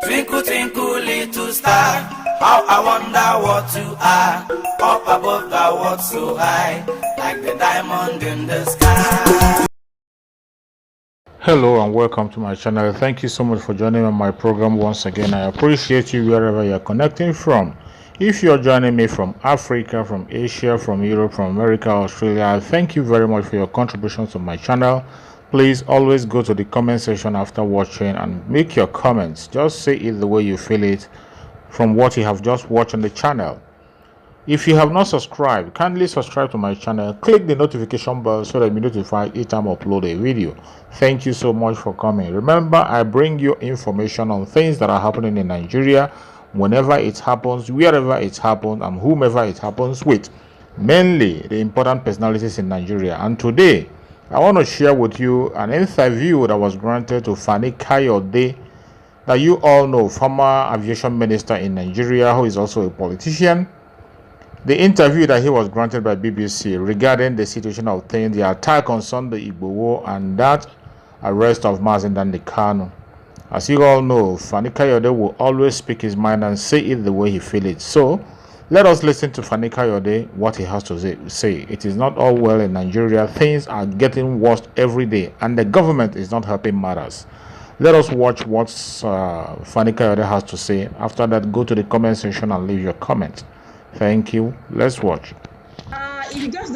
Twinkle, twinkle, little star, how I wonder what you are. Up above the world so high, like the diamond in the sky. Hello and welcome to my channel. Thank you so much for joining me on my program once again. I appreciate you wherever you're connecting from. If you're joining me from Africa, from Asia, from Europe, from America, Australia, thank you very much for your contributions to my channel. Please always go to the comment section after watching and make your comments. Just say it the way you feel it from what you have just watched on the channel. If you have not subscribed, kindly subscribe to my channel. Click the notification bell so that you'll be notified each time I upload a video. Thank you so much for coming. Remember, I bring you information on things that are happening in Nigeria, whenever it happens, wherever it happens, and whomever it happens with. Mainly the important personalities in Nigeria. And today, I want to share with you an interview that was granted to Fani Kayode, that you all know, former aviation minister in Nigeria, who is also a politician. The interview that he was granted by BBC regarding the situation of things, the attack on Sunday Igboho, and that arrest of Mazi Nnamdi Kanu. As you all know, Fani Kayode will always speak his mind and say it the way he feels it. So, let us listen to Fani Kayode, what he has to say. It is not all well in Nigeria. Things are getting worse every day, and the government is not helping matters. Let us watch what Fani Kayode has to say. After that, go to the comment section and leave your comment. Thank you. Let's watch. If you just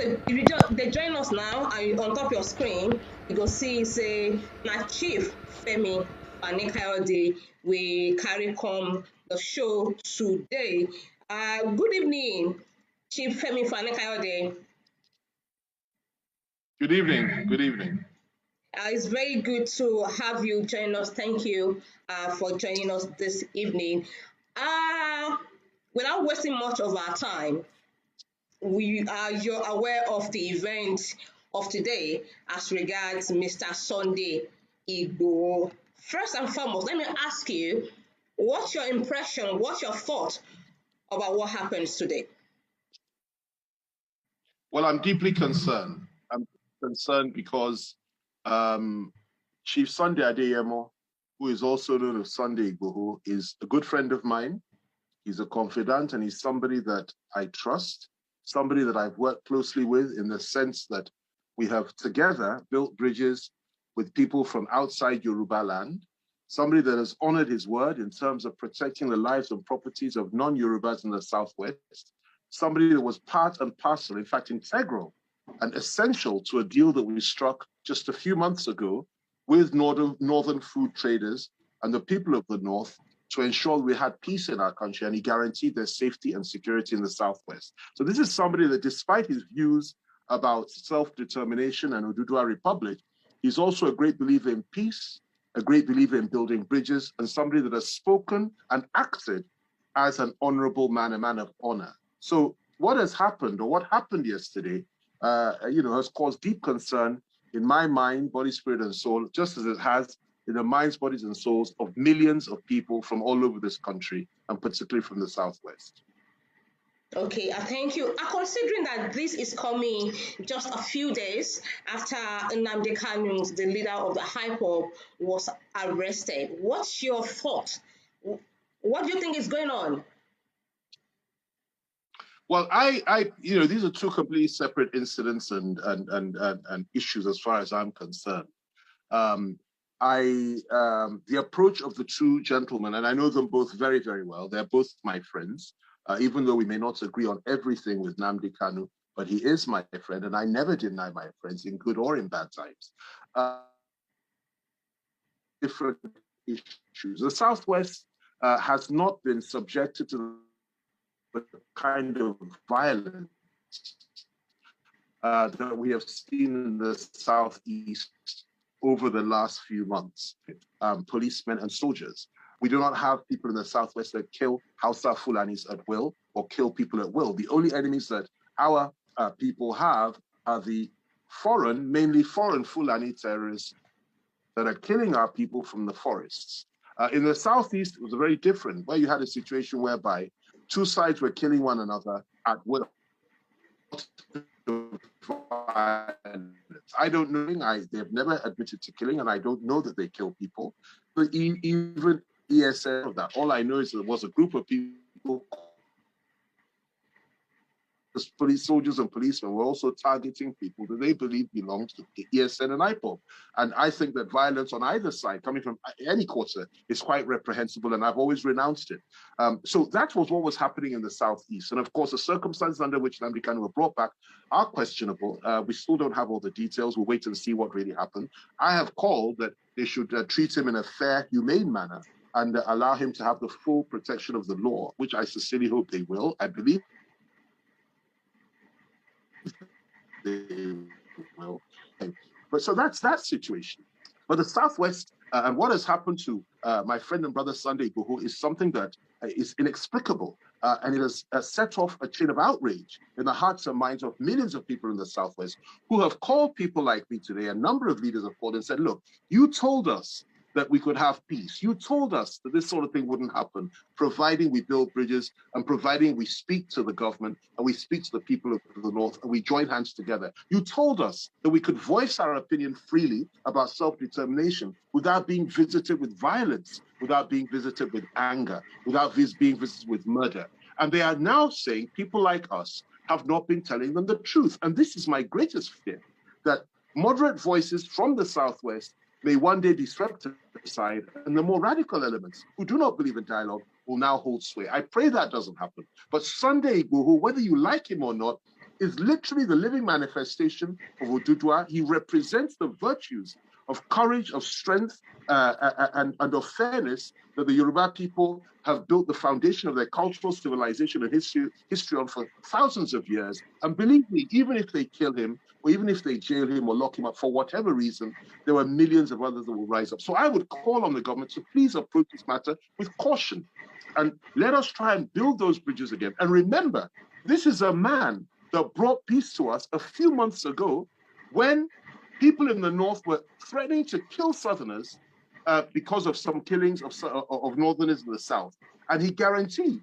join us now, and on top of your screen, you go see say na Chief Femi Fani Kayode we carry come the show today. Good evening, Chief Femi Fani Kayode. Good evening. Good evening. It's very good to have you join us. Thank you for joining us this evening. Without wasting much of our time, you're aware of the event of today as regards Mr. Sunday Igboho. First and foremost, let me ask you, what's your impression, what's your thought about what happens today? Well, I'm deeply concerned. I'm concerned because Chief Sunday Adeyemo, who is also known as Sunday Igboho, is a good friend of mine. He's a confidant, and he's somebody that I trust, somebody that I've worked closely with in the sense that we have together built bridges with people from outside Yoruba land, somebody that has honored his word in terms of protecting the lives and properties of non-Yorubas in the Southwest, somebody that was part and parcel, in fact, integral and essential to a deal that we struck just a few months ago with northern food traders and the people of the North to ensure we had peace in our country, and he guaranteed their safety and security in the Southwest. So this is somebody that, despite his views about self-determination and Oduduwa Republic, he's also a great believer in peace, a great believer in building bridges, and somebody that has spoken and acted as an honorable man, a man of honor. So what has happened, or what happened yesterday, has caused deep concern in my mind, body, spirit, and soul, just as it has in the minds, bodies, and souls of millions of people from all over this country, and particularly from the Southwest. Okay, thank you. Considering that this is coming just a few days after Nnamdi Kanu, the leader of the IPOB, was arrested, what's your thought? What do you think is going on? Well, these are two completely separate incidents and issues as far as I'm concerned. The approach of the two gentlemen, and I know them both very, very well. They're both my friends, even though we may not agree on everything with Nnamdi Kanu, but he is my friend, and I never deny my friends in good or in bad times. Different issues. The Southwest has not been subjected to the kind of violence that we have seen in the Southeast over the last few months, policemen and soldiers. We do not have people in the Southwest that kill Hausa Fulanis at will or kill people at will. The only enemies that our people have are the foreign, mainly foreign Fulani terrorists that are killing our people from the forests. In the Southeast, it was very different, where you had a situation whereby two sides were killing one another at will. I don't know. They've never admitted to killing, and I don't know that they kill people. But even ESN of that. All I know is there was a group of people, police soldiers and policemen were also targeting people that they believe belonged to ESN and IPOB. And I think that violence on either side, coming from any quarter, is quite reprehensible, and I've always renounced it. So that was what was happening in the Southeast. And of course, the circumstances under which Nnamdi Kanu were brought back are questionable. We still don't have all the details. We'll wait and see what really happened. I have called that they should treat him in a fair, humane manner and allow him to have the full protection of the law, which I sincerely hope they will. I believe they will. But so that's that situation. But the Southwest and what has happened to my friend and brother Sunday Igboho is something that is inexplicable. And it has set off a chain of outrage in the hearts and minds of millions of people in the Southwest who have called people like me today. A number of leaders have called and said, look, you told us that we could have peace. You told us that this sort of thing wouldn't happen, providing we build bridges and providing we speak to the government and we speak to the people of the North and we join hands together. You told us that we could voice our opinion freely about self-determination without being visited with violence, without being visited with anger, without being visited with murder. And they are now saying people like us have not been telling them the truth. And this is my greatest fear, that moderate voices from the Southwest may one day be swept aside, and the more radical elements who do not believe in dialogue will now hold sway. I pray that doesn't happen. But Sunday Igboho, whether you like him or not, is literally the living manifestation of Oduduwa. He represents the virtues of courage, of strength, and of fairness that the Yoruba people have built the foundation of their cultural civilization and history on for thousands of years. And believe me, even if they kill him, or even if they jail him or lock him up for whatever reason, there were millions of others that will rise up. So I would call on the government to please approach this matter with caution and let us try and build those bridges again. And remember, this is a man that brought peace to us a few months ago when people in the North were threatening to kill Southerners because of some killings of Northerners in the South. And he guaranteed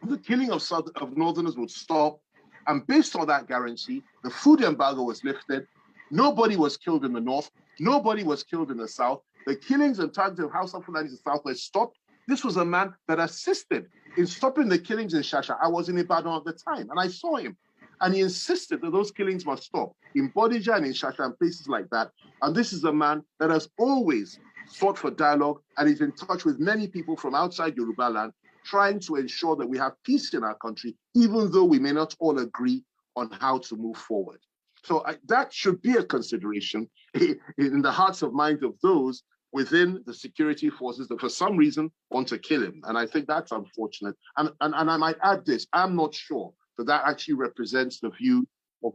the killing of Northerners would stop. And based on that guarantee, the food embargo was lifted. Nobody was killed in the North. Nobody was killed in the South. The killings and targeting of Hausa Fulanis in the Southwest stopped. This was a man that assisted in stopping the killings in Shasha. I was in Ibadan at the time, and I saw him. And he insisted that those killings must stop in Bodija and in Shasha and places like that. And this is a man that has always sought for dialogue and is in touch with many people from outside Yoruba land, trying to ensure that we have peace in our country, even though we may not all agree on how to move forward. So that should be a consideration in the hearts and minds of those within the security forces that for some reason want to kill him. And I think that's unfortunate. And I might add this, I'm not sure that actually represents the view of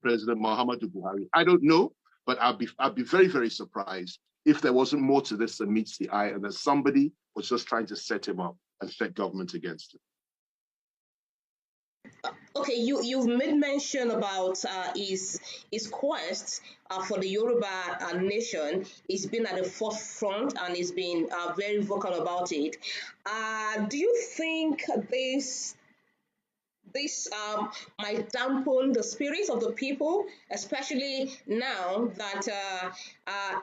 President Mohammadu Buhari. I don't know, but I'd be very, very surprised if there wasn't more to this than meets the eye and that somebody was just trying to set him up and set government against him. Okay, you've made mention about his quest for the Yoruba nation. He's been at the forefront and he's been very vocal about it. Do you think this might dampen the spirits of the people, especially now that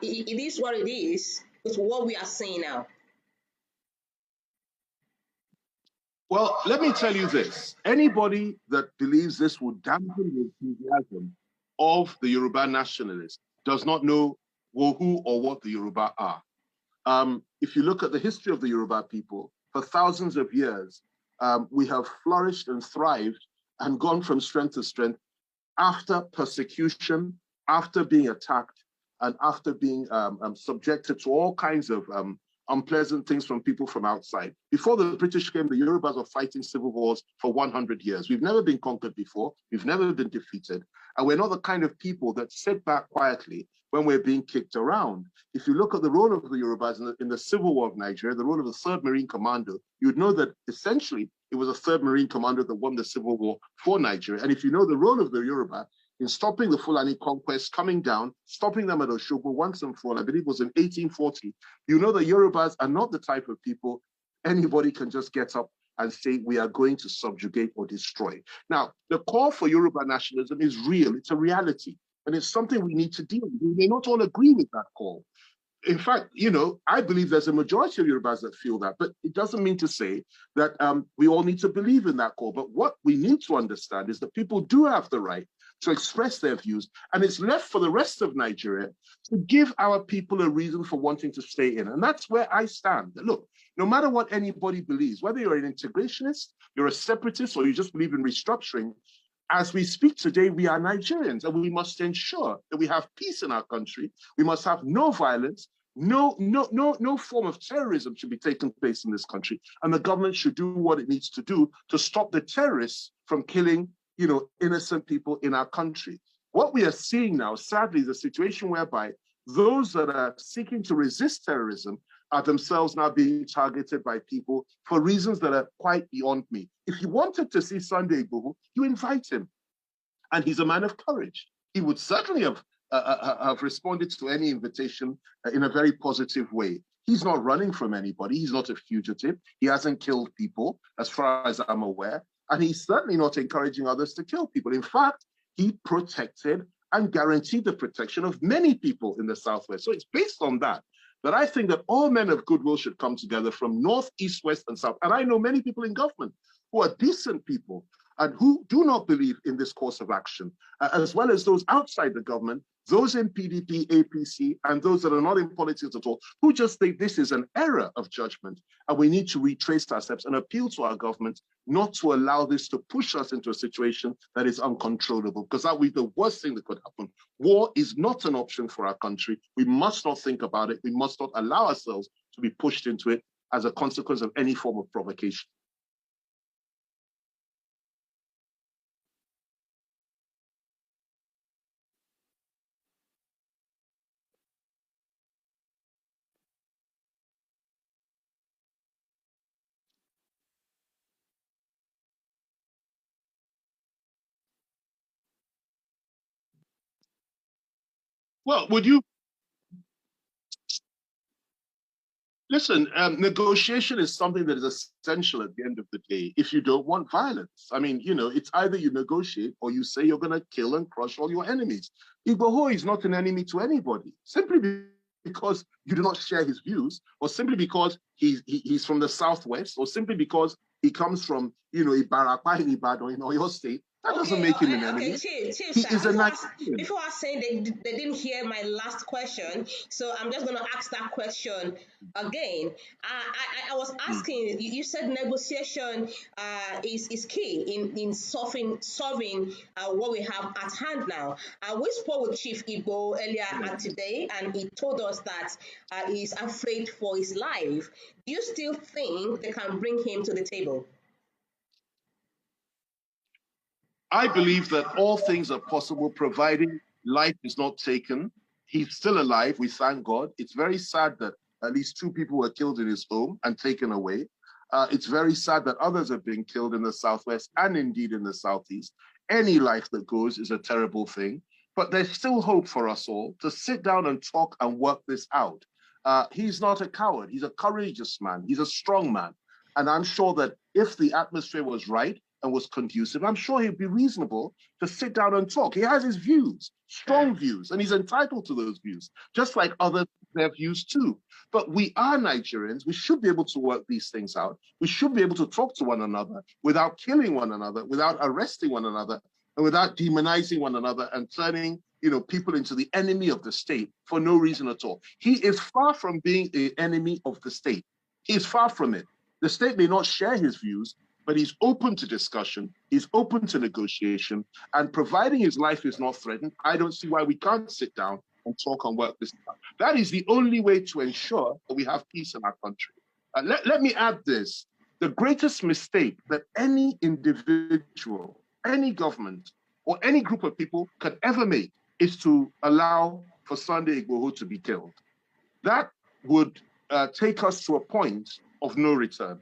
it is what it is with what we are seeing now? Well, let me tell you this. Anybody that believes this will dampen the enthusiasm of the Yoruba nationalists does not know who or what the Yoruba are. If you look at the history of the Yoruba people, for thousands of years, we have flourished and thrived and gone from strength to strength after persecution, after being attacked, and after being subjected to all kinds of unpleasant things from people from outside. Before the British came, the Yorubas were fighting civil wars for 100 years. We've never been conquered before. We've never been defeated. And we're not the kind of people that sit back quietly when we're being kicked around. If you look at the role of the Yorubas in the Civil War of Nigeria, the role of the 3rd Marine Commando, you'd know that essentially it was a 3rd Marine Commando that won the Civil War for Nigeria. And if you know the role of the Yoruba in stopping the Fulani conquest, coming down, stopping them at Oshogbo once and for all, I believe it was in 1840, you know the Yorubas are not the type of people anybody can just get up and say, we are going to subjugate or destroy. Now, the call for Yoruba nationalism is real. It's a reality. And it's something we need to deal with. We may not all agree with that call. In fact, you know, I believe there's a majority of Yorubas that feel that, but it doesn't mean to say that we all need to believe in that call. But what we need to understand is that people do have the right to express their views, and it's left for the rest of Nigeria to give our people a reason for wanting to stay in. And that's where I stand. Look, no matter what anybody believes, whether you're an integrationist, you're a separatist, or you just believe in restructuring, as we speak today, we are Nigerians, and we must ensure that we have peace in our country. We must have no violence. No form of terrorism should be taking place in this country, and the government should do what it needs to do to stop the terrorists from killing, you know, innocent people in our country. What we are seeing now, sadly, is a situation whereby those that are seeking to resist terrorism are themselves now being targeted by people for reasons that are quite beyond me. If you wanted to see Sunday Igboho, you invite him, and he's a man of courage. He would certainly have responded to any invitation in a very positive way. He's not running from anybody. He's not a fugitive. He hasn't killed people, as far as I'm aware. And he's certainly not encouraging others to kill people. In fact, he protected and guaranteed the protection of many people in the Southwest. So it's based on that I think that all men of goodwill should come together from North, East, West, and South. And I know many people in government who are decent people and who do not believe in this course of action, as well as those outside the government, those in PDP, APC, and those that are not in politics at all, who just think this is an error of judgment, and we need to retrace our steps and appeal to our government not to allow this to push us into a situation that is uncontrollable, because that would be the worst thing that could happen. War is not an option for our country. We must not think about it. We must not allow ourselves to be pushed into it as a consequence of any form of provocation. Well, would you listen? Negotiation is something that is essential at the end of the day. If you don't want violence, I mean, you know, it's either you negotiate or you say you're going to kill and crush all your enemies. Igboho is not an enemy to anybody, simply because you do not share his views, or simply because he's from the Southwest, or simply because he comes from, you know, Ibarapa in Ibadan in Oyo State. That doesn't make him an enemy. Okay, Chief, before I say they didn't hear my last question, so I'm just going to ask that question again. I was asking, you said negotiation is key in solving what we have at hand now. We spoke with Chief Igboho earlier today, and he told us that he's afraid for his life. Do you still think they can bring him to the table? I believe that all things are possible, providing life is not taken. He's still alive, we thank God. It's very sad that at least 2 people were killed in his home and taken away. It's very sad that others have been killed in the Southwest and indeed in the Southeast. Any life that goes is a terrible thing, but there's still hope for us all to sit down and talk and work this out. He's not a coward. He's a courageous man. He's a strong man. And I'm sure that if the atmosphere was right and was conducive, I'm sure he'd be reasonable to sit down and talk. He has his views, strong views, and he's entitled to those views, just like others have views too. But we are Nigerians. We should be able to work these things out. We should be able to talk to one another without killing one another, without arresting one another, and without demonizing one another and turning, you know, people into the enemy of the state for no reason at all. He is far from being an enemy of the state. He is far from it. The state may not share his views, but he's open to discussion, he's open to negotiation, and providing his life is not threatened, I don't see why we can't sit down and talk and work this out. That is the only way to ensure that we have peace in our country. Let me add this. The greatest mistake that any individual, any government, or any group of people could ever make is to allow for Sunday Igboho to be killed. That would take us to a point of no return.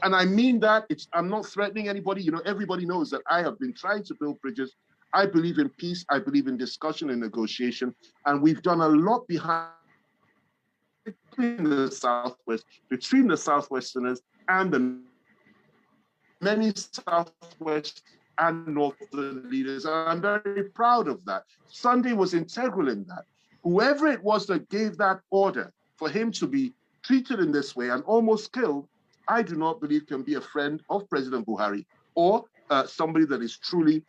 And I mean that, I'm not threatening anybody. You know, everybody knows that I have been trying to build bridges. I believe in peace. I believe in discussion and negotiation. And we've done a lot between the Southwesterners and the many Southwest and Northern leaders. And I'm very proud of that. Sunday was integral in that. whoever it was that gave that order for him to be treated in this way and almost killed, I do not believe can be a friend of President Buhari or somebody that is truly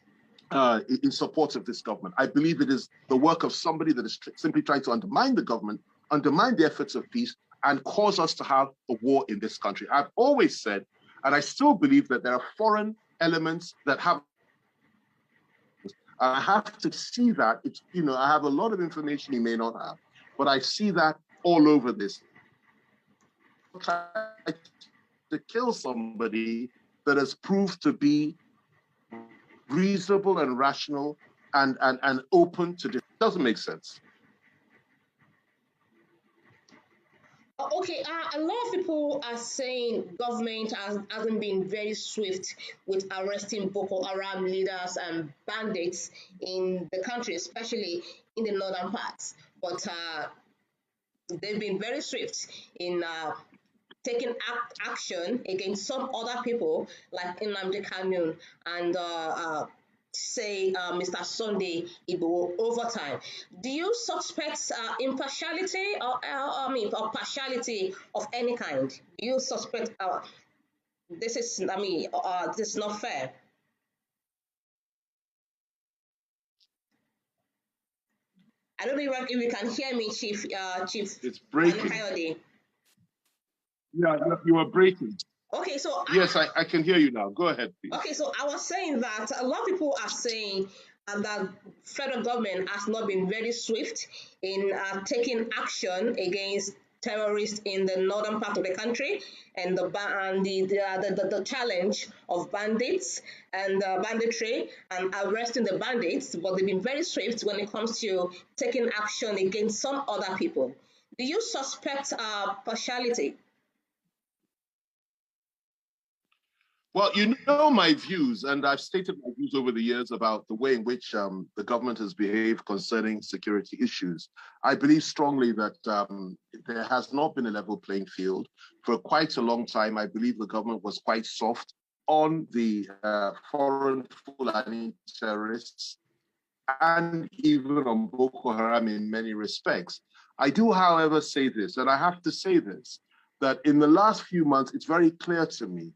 in support of this government. I believe it is the work of somebody that is simply trying to undermine the government, undermine the efforts of peace, and cause us to have a war in this country. I've always said, and I still believe, that there are foreign elements that have. I have to see that. It's, I have a lot of information he may not have, but I see that all over this. Try to kill somebody that has proved to be reasonable and rational and open to this. Doesn't make sense. Okay, a lot of people are saying government hasn't been very swift with arresting Boko Haram leaders and bandits in the country, especially in the northern parts. But they've been very swift in taking action against some other people like Nnamdi Kanu and say Mr. Sunday Igboho over time. Do you suspect impartiality or partiality of any kind? Do you suspect this is this is not fair? I don't know if you can hear me, Chief. It's breaking. Kayode. Yeah, you are breaking. Okay, so yes, I can hear you now. Go ahead, please. Okay, so I was saying that a lot of people are saying that federal government has not been very swift in taking action against terrorists in the northern part of the country and the challenge of bandits and banditry and arresting the bandits, but they've been very swift when it comes to taking action against some other people. Do you suspect partiality? Well, you know my views, and I've stated my views over the years about the way in which the government has behaved concerning security issues. I believe strongly that there has not been a level playing field. For quite a long time, I believe the government was quite soft on the foreign Fulani terrorists and even on Boko Haram in many respects. I do, however, say this, and I have to say this, that in the last few months, it's very clear to me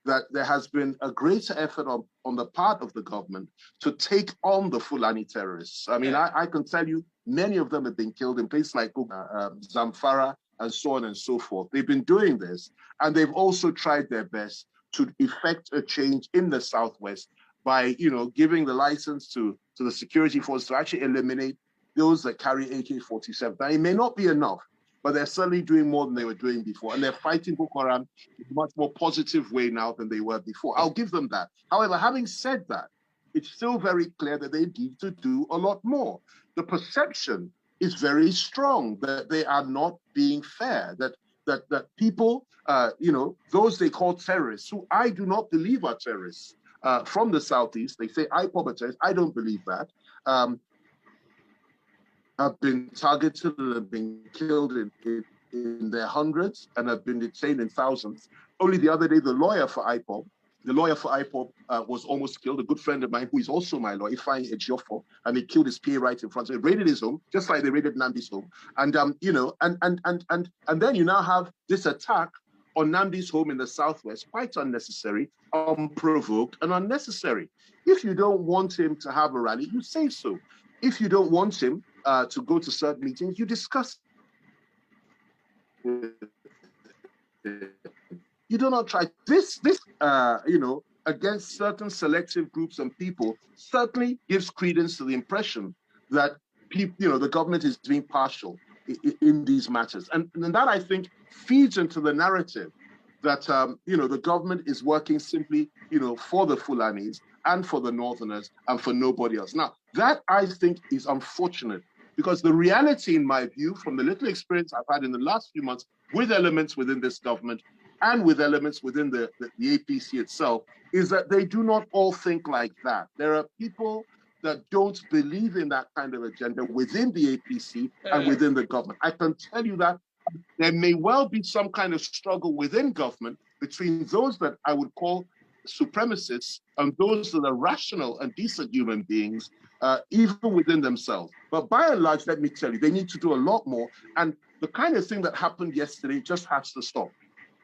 that there has been a greater effort on the part of the government to take on the Fulani terrorists. I mean, I can tell you, many of them have been killed in places like Zamfara and so on and so forth. They've been doing this, and they've also tried their best to effect a change in the Southwest by, giving the license to the security force to actually eliminate those that carry AK-47. Now, it may not be enough, but they're certainly doing more than they were doing before. And they're fighting Boko Haram in a much more positive way now than they were before. I'll give them that. However, having said that, it's still very clear that they need to do a lot more. The perception is very strong that they are not being fair, that people, those they call terrorists, who I do not believe are terrorists, from the Southeast, they say IPOB are terrorists. I don't believe that. Have been targeted and have been killed in their hundreds and have been detained in thousands. Only the other day, the lawyer for IPOB was almost killed. A good friend of mine, who is also my lawyer, Nig.Ffk, and they killed his PA right in front of him. They raided his home, just like they raided Nnamdi's home. And and then you now have this attack on Nnamdi's home in the Southwest, quite unnecessary, unprovoked, and unnecessary. If you don't want him to have a rally, you say so. If you don't want him to go to certain meetings, you discuss. You do not try this, against certain selective groups and people certainly gives credence to the impression that people, the government is being partial in these matters. And that, I think, feeds into the narrative that, the government is working simply, for the Fulanis and for the Northerners and for nobody else. Now, that, I think, is unfortunate, because the reality, in my view, from the little experience I've had in the last few months with elements within this government and with elements within the APC itself, is that they do not all think like that. There are people that don't believe in that kind of agenda within the APC and within the government. I can tell you that there may well be some kind of struggle within government between those that I would call supremacists and those that are rational and decent human beings, even within themselves. But by and large, let me tell you, they need to do a lot more. And the kind of thing that happened yesterday just has to stop.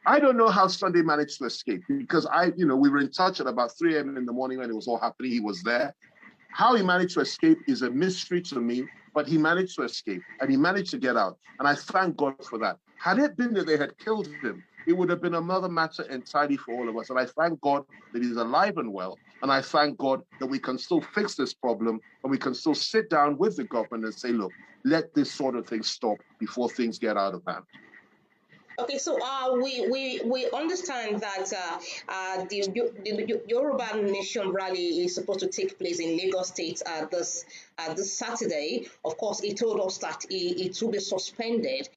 I don't know how Sunday managed to escape, because we were in touch at about 3 a.m. in the morning when it was all happening. He was there. How he managed to escape is a mystery to me, but he managed to escape and he managed to get out. And I thank God for that. Had it been that they had killed him, it would have been another matter entirely for all of us. And I thank God that he's alive and well. And I thank God that we can still fix this problem and we can still sit down with the government and say, look, let this sort of thing stop before things get out of hand. Okay, so we understand that the Yoruba Nation rally is supposed to take place in Lagos State this Saturday. Of course, he told us that it will be suspended.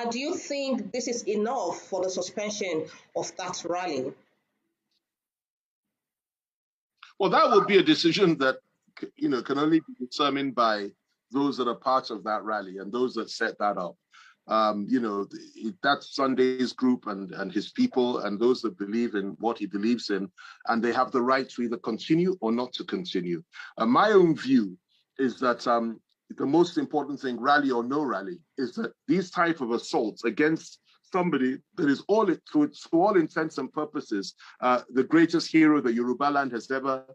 Do you think this is enough for the suspension of that rally? Well, that would be a decision that can only be determined by those that are part of that rally and those that set that up. That's Sunday's group and his people and those that believe in what he believes in, and they have the right to either continue or not to continue. My own view is that the most important thing, rally or no rally, is that these type of assaults against somebody that is to all intents and purposes, the greatest hero that Yoruba land has ever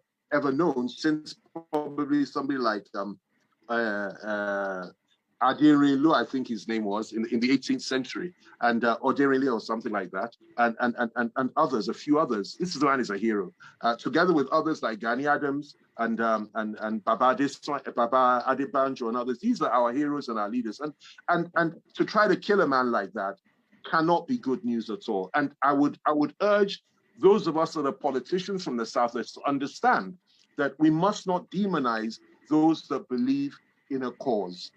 known, since probably somebody like Adirelu, I think his name was, in the 18th century, and Oderele or something like that, and others, a few others. This man is a hero, together with others like Gani Adams and Baba Adebanjo and others. These are our heroes and our leaders, and to try to kill a man like that cannot be good news at all. And I would urge those of us that are politicians from the Southwest to understand that we must not demonize those that believe in a cause.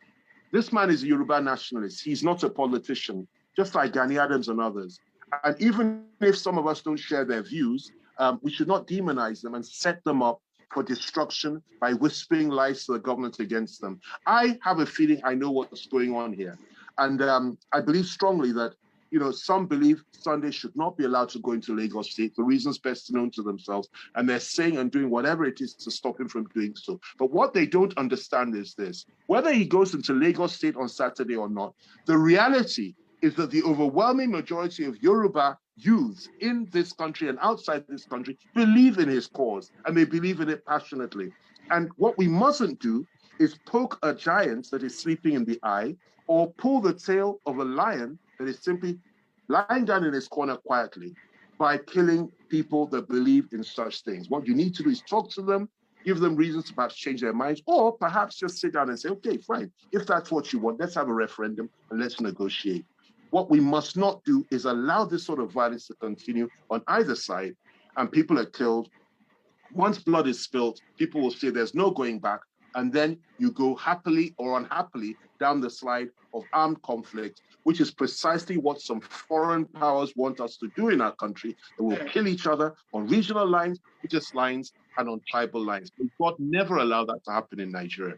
This man is a Yoruba nationalist. He's not a politician, just like Gani Adams and others. And even if some of us don't share their views, we should not demonize them and set them up for destruction by whispering lies to the government against them. I have a feeling I know what's going on here. And I believe strongly that some believe Sunday should not be allowed to go into Lagos State for reasons best known to themselves, and they're saying and doing whatever it is to stop him from doing so. But what they don't understand is this: whether he goes into Lagos State on Saturday or not, the reality is that the overwhelming majority of Yoruba youths in this country and outside this country believe in his cause, and they believe in it passionately. And what we mustn't do is poke a giant that is sleeping in the eye, or pull the tail of a lion that is simply lying down in his corner quietly, by killing people that believe in such things. What you need to do is talk to them, give them reasons to perhaps change their minds, or perhaps just sit down and say, okay, fine, if that's what you want, let's have a referendum and let's negotiate. What we must not do is allow this sort of violence to continue on either side, and people are killed. Once blood is spilled, people will say there's no going back, and then you go happily or unhappily down the slide of armed conflict, which is precisely what some foreign powers want us to do in our country. They will kill each other on regional lines, religious lines, and on tribal lines. But God never allowed that to happen in Nigeria.